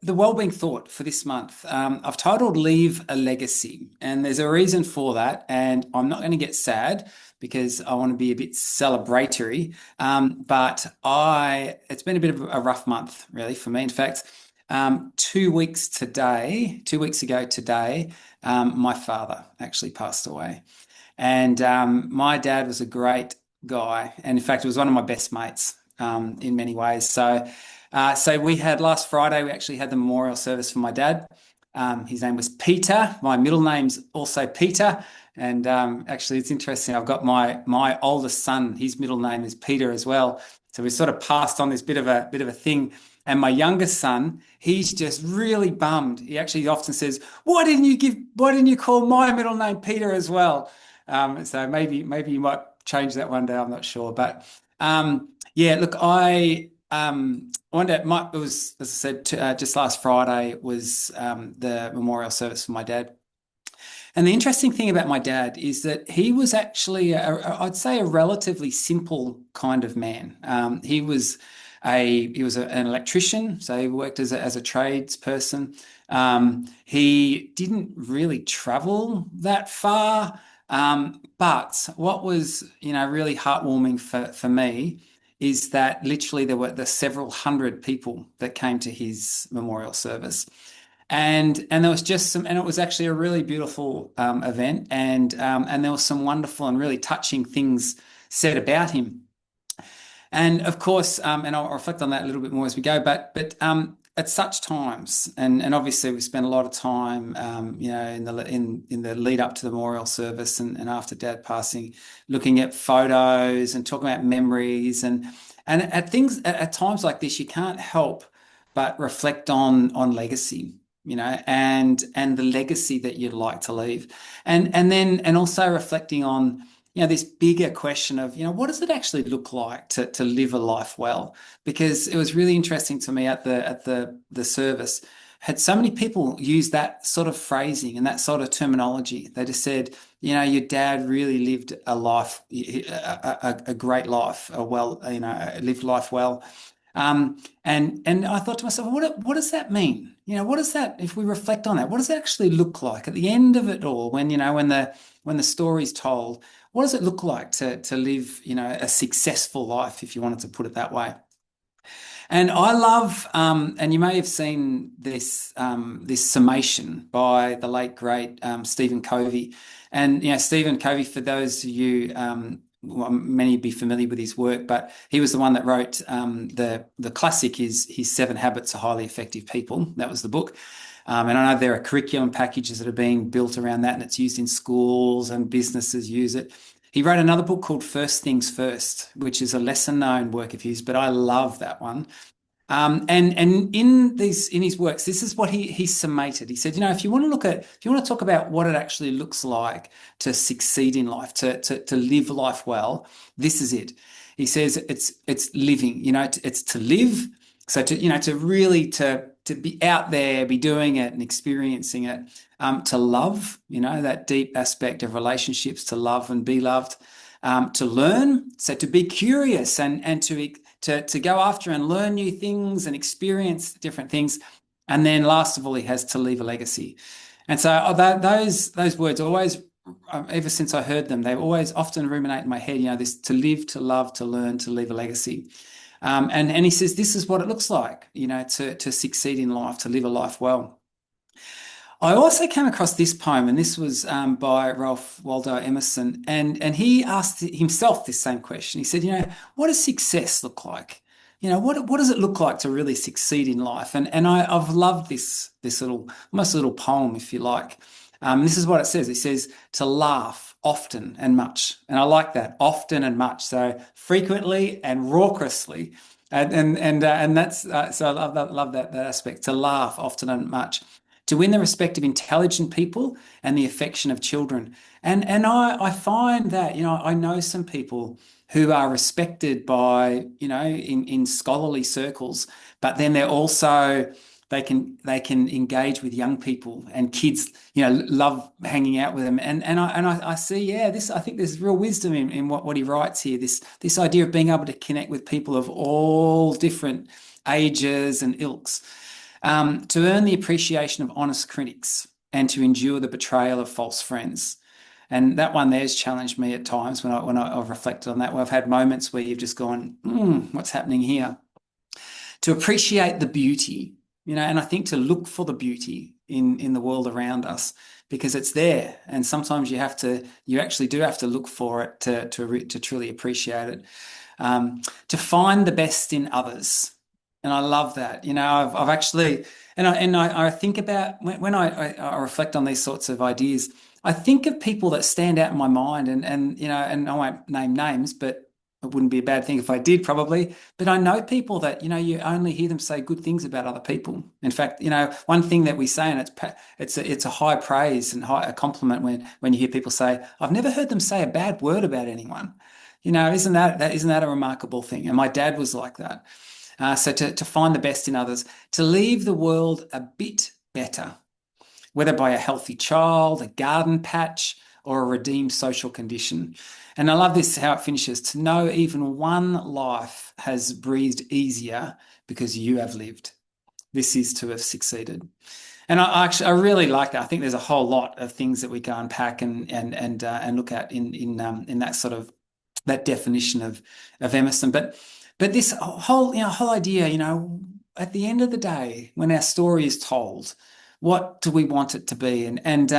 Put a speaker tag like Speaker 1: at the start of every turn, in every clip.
Speaker 1: the wellbeing thought for this month, I've titled Leave a Legacy, and there's a reason for that. And I'm not going to get sad because I want to be a bit celebratory. It's been a bit of a rough month, really, for me. In fact, 2 weeks ago today, my father actually passed away. And my dad was a great guy. And in fact, it was one of my best mates in many ways. So we had last Friday, we actually had the memorial service for my dad. His name was Peter. My middle name's also Peter. And actually, it's interesting. I've got my oldest son. His middle name is Peter as well. So we sort of passed on this bit of a thing. And my youngest son, he's just really bummed. He actually often says, "Why didn't you call my middle name Peter as well?" So maybe you might change that one day. I'm not sure. But yeah, look, one day, it was, as I said, just last Friday was the memorial service for my dad. And the interesting thing about my dad is that he was actually, I'd say, a relatively simple kind of man. He was an electrician, so he worked as a tradesperson. He didn't really travel that far, but what was really heartwarming for me is that literally there were the several hundred people that came to his memorial service. And there was and it was actually a really beautiful event, and there was some wonderful and really touching things said about him. And of course, and I'll reflect on that a little bit more as we go. But at such times, and obviously we spent a lot of time, in the lead up to the memorial service and after Dad passing, looking at photos and talking about memories and at times like this, you can't help but reflect on legacy. And the legacy that you'd like to leave, and also reflecting on this bigger question of what does it actually look like to live a life well? Because it was really interesting to me at the service, had so many people use that sort of phrasing and that sort of terminology. They just said, your dad really lived a life, a great life, lived life well. And I thought to myself, what does that mean? What does that, if we reflect on that, what does it actually look like at the end of it all? When the story's told, what does it look like to live, a successful life, if you wanted to put it that way? And I love, and you may have seen this summation by the late great Stephen Covey. And Stephen Covey, for those of you, many be familiar with his work, but he was the one that wrote the classic is his 7 Habits of Highly Effective People. That was the book. And I know there are curriculum packages that are being built around that, and it's used in schools and businesses use it. He wrote another book called First Things First, which is a lesser known work of his, but I love that one. And in his works, this is what he summated. He said, if you want to talk about what it actually looks like to succeed in life, to live life well, this is it. He says it's living, it's to live. So to really be out there, be doing it and experiencing it, to love, that deep aspect of relationships, to love and be loved, to learn, so to be curious and to go after and learn new things and experience different things. And then last of all, he has to leave a legacy. And so those words always, ever since I heard them, they always often ruminate in my head, this to live, to love, to learn, to leave a legacy. And he says, this is what it looks like, to succeed in life, to live a life well. I also came across this poem, and this was by Ralph Waldo Emerson, and he asked himself this same question. He said, what does success look like? What does it look like to really succeed in life? And I've loved this little, almost a little poem, if you like. This is what it says. It says to laugh often and much, and I like that, often and much. So frequently and raucously, and that's so I love that aspect. To laugh often and much, to win the respect of intelligent people and the affection of children. And I find that, I know some people who are respected by, in scholarly circles, but then they're also, they can engage with young people, and kids, love hanging out with them. And I see, I think there's real wisdom in what he writes here, this idea of being able to connect with people of all different ages and ilks. To earn the appreciation of honest critics and to endure the betrayal of false friends. And that one there's challenged me at times when I've reflected on that, where I've had moments where you've just gone, what's happening here? To appreciate the beauty, and I think to look for the beauty in the world around us, because it's there. And sometimes you actually do have to look for it to truly appreciate it. To find the best in others. And I love that. I've actually, and I think about when I reflect on these sorts of ideas, I think of people that stand out in my mind, and I won't name names, but it wouldn't be a bad thing if I did, probably. But I know people that you only hear them say good things about other people. In fact, one thing that we say, and it's a high praise and a compliment when you hear people say, "I've never heard them say a bad word about anyone." Isn't that a remarkable thing? And my dad was like that. So to find the best in others, to leave the world a bit better, whether by a healthy child, a garden patch, or a redeemed social condition. And I love this, how it finishes, to know even one life has breathed easier because you have lived. This is to have succeeded. And I really like that. I think there's a whole lot of things that we can unpack and look at in that sort of that definition of Emerson. But this whole idea, at the end of the day, when our story is told, what do we want it to be? And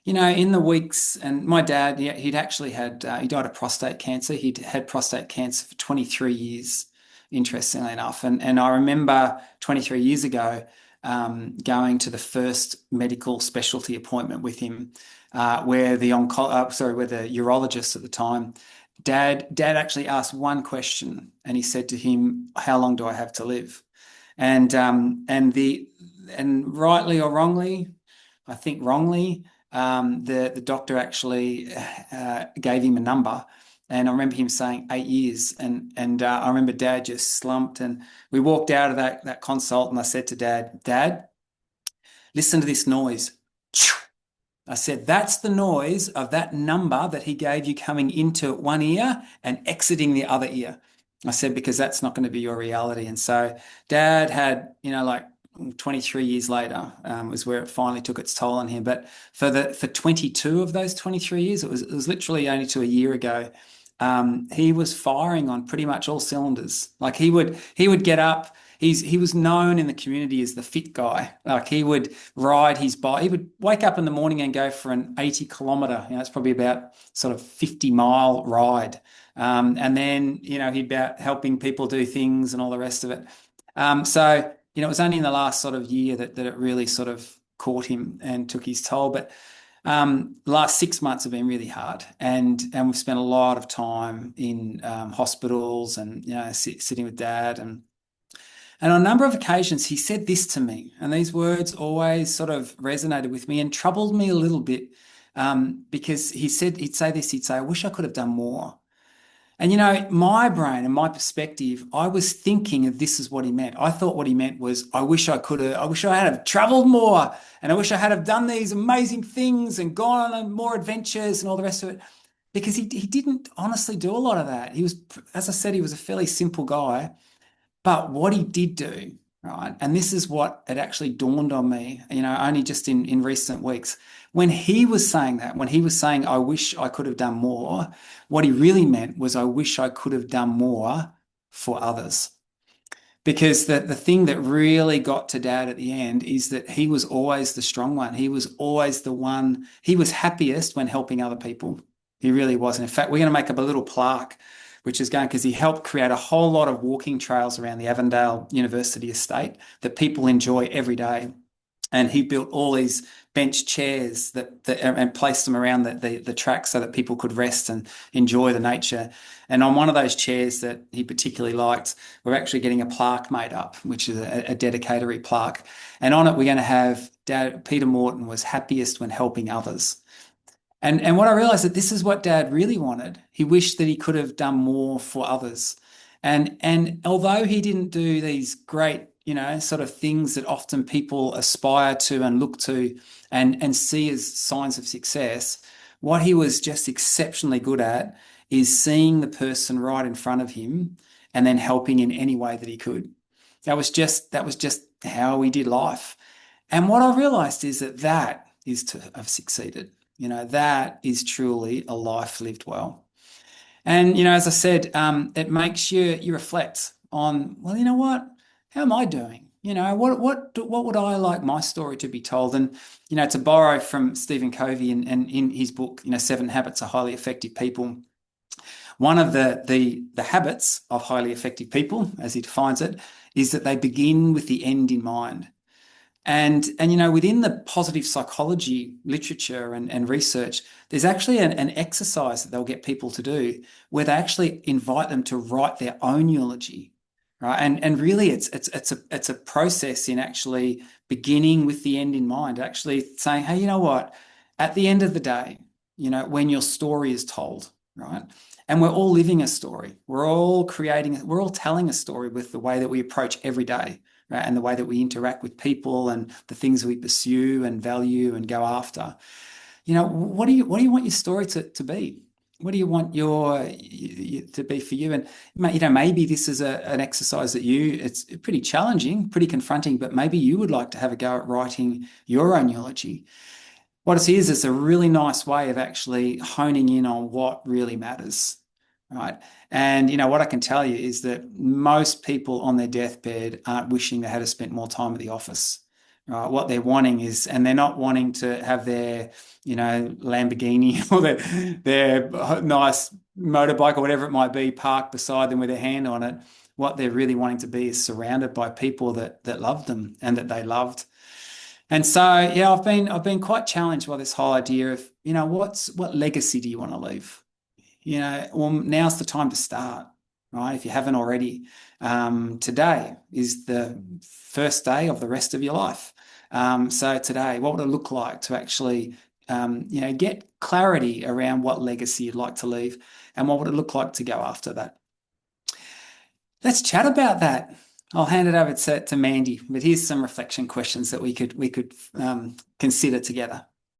Speaker 1: in the weeks, and my dad, he'd actually he died of prostate cancer. He'd had prostate cancer for 23 years, interestingly enough. And I remember 23 years ago going to the first medical specialty appointment with him, where the urologist at the time, Dad actually asked one question, and he said to him, "How long do I have to live?" And rightly or wrongly, I think wrongly, the doctor actually gave him a number, and I remember him saying 8 years, and I remember Dad just slumped, and we walked out of that consult, and I said to Dad, listen to this noise. I said, that's the noise of that number that he gave you coming into one ear and exiting the other ear. I said, because that's not going to be your reality. And so Dad had, like 23 years later, was where it finally took its toll on him. But for 22 of those 23 years, it was literally only to a year ago, he was firing on pretty much all cylinders. Like he would get up. He was known in the community as the fit guy. Like he would ride his bike. He would wake up in the morning and go for an 80-kilometer. It's probably about sort of 50-mile ride. And then, he'd be out helping people do things and all the rest of it. So, it was only in the last sort of year that it really sort of caught him and took his toll. But the last 6 months have been really hard, and we've spent a lot of time in hospitals and sitting with Dad, and on a number of occasions he said this to me, and these words always sort of resonated with me and troubled me a little bit, because he'd say, "I wish I could have done more." And my brain and my perspective, I was thinking of this is what he meant. I thought what he meant was, I wish I had have traveled more, and I wish I had have done these amazing things and gone on more adventures and all the rest of it. Because he didn't honestly do a lot of that. He was, as I said, he was a fairly simple guy. But what he did do, right, and this is what it actually dawned on me, only just in recent weeks, when he was saying that, when he was saying, "I wish I could have done more," what he really meant was, "I wish I could have done more for others." Because the thing that really got to Dad at the end is that he was always the strong one. He was always the one. He was happiest when helping other people. He really was. And in fact, we're going to make up a little plaque, which is going, because he helped create a whole lot of walking trails around the Avondale University estate that people enjoy every day. And he built all these bench chairs and placed them around the track so that people could rest and enjoy the nature. And on one of those chairs that he particularly liked, we're actually getting a plaque made up, which is a dedicatory plaque. And on it, we're going to have Dad, Peter Morton was happiest when helping others. And what I realized, that this is what Dad really wanted. He wished that he could have done more for others. And although he didn't do these great, sort of things that often people aspire to and look to and see as signs of success, what he was just exceptionally good at is seeing the person right in front of him and then helping in any way that he could. That was just how we did life. And what I realized is that that is to have succeeded. That is truly a life lived well. And, as I said, it makes you reflect on, well, you know what? How am I doing? What would I like my story to be told? And, to borrow from Stephen Covey and in his book, Seven Habits of Highly Effective People, one of the habits of highly effective people, as he defines it, is that they begin with the end in mind. And within the positive psychology literature and research, there's actually an exercise that they'll get people to do where they actually invite them to write their own eulogy, right? And really, it's a process in actually beginning with the end in mind, actually saying, hey, you know what? At the end of the day, when your story is told, right? And we're all living a story. We're all telling a story with the way that we approach every day, right? And the way that we interact with people and the things we pursue and value and go after. What do you want your story to be? What do you want to be for you? And maybe this is an exercise that it's pretty challenging, pretty confronting, but maybe you would like to have a go at writing your own eulogy. What it is, it's a really nice way of actually honing in on what really matters, right? And what I can tell you is that most people on their deathbed aren't wishing they had spent more time at the office, right? What they're wanting is, and they're not wanting to have their, Lamborghini or their nice motorbike or whatever it might be parked beside them with their hand on it. What they're really wanting to be is surrounded by people that love them and that they loved. And so, yeah, I've been quite challenged by this whole idea of, what legacy do you want to leave? Well, now's the time to start, right? If you haven't already. Today is the first day of the rest of your life. So today, what would it look like to actually, get clarity around what legacy you'd like to leave, and what would it look like to go after that? Let's chat about that. I'll hand it over to Mandy, but here's some reflection questions that we could consider together.